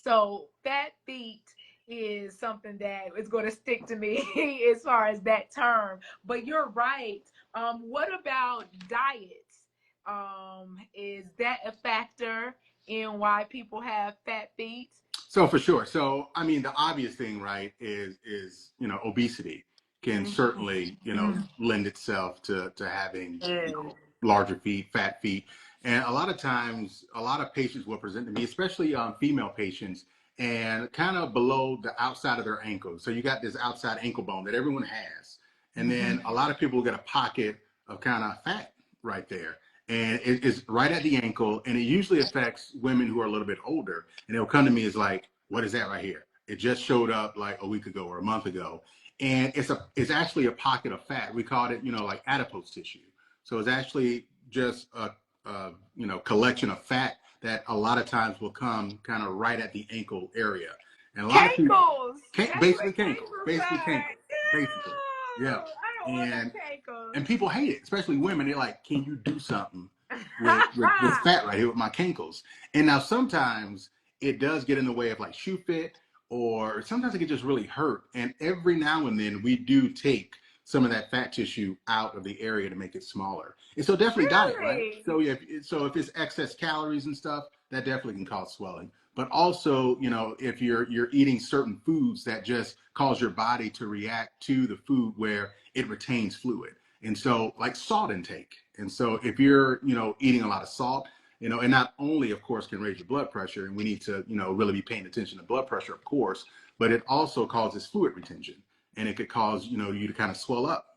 So fat feet is something that is going to stick to me as far as that term. But you're right. What about diets? Is that a factor in why people have fat feet? So for sure. So I mean, the obvious thing, right, is obesity can certainly Mm-hmm. lend itself to having Yeah. larger feet, fat feet, and a lot of times, a lot of patients will present to me, especially female patients, and kind of below the outside of their ankles. So you got this outside ankle bone that everyone has, and then a lot of people get a pocket of kind of fat right there. And it's right at the ankle, and it usually affects women who are a little bit older. And they'll come to me as like, "What is that right here? It just showed up like a week ago or a month ago." And it's actually a pocket of fat. We called it, like adipose tissue. So it's actually just a collection of fat that a lot of times will come kind of right at the ankle area. And a lot of people, Cankles. That's what basically cankles are. cankle, basically, yeah. No, I don't want And no cankles. and people hate it, especially women. They're like, "Can you do something with fat right here with my cankles?" And now sometimes it does get in the way of like shoe fit, or sometimes it can just really hurt. And every now and then we do take some of that fat tissue out of the area to make it smaller. And so definitely diet, right? Really? So yeah, so if it's excess calories and stuff, that definitely can cause swelling. But also, if you're eating certain foods that just cause your body to react to the food where it retains fluid. And so like salt intake. And so if you're, eating a lot of salt, and not only, of course, can raise your blood pressure, and we need to, really be paying attention to blood pressure, of course, but it also causes fluid retention, and it could cause, you to kind of swell up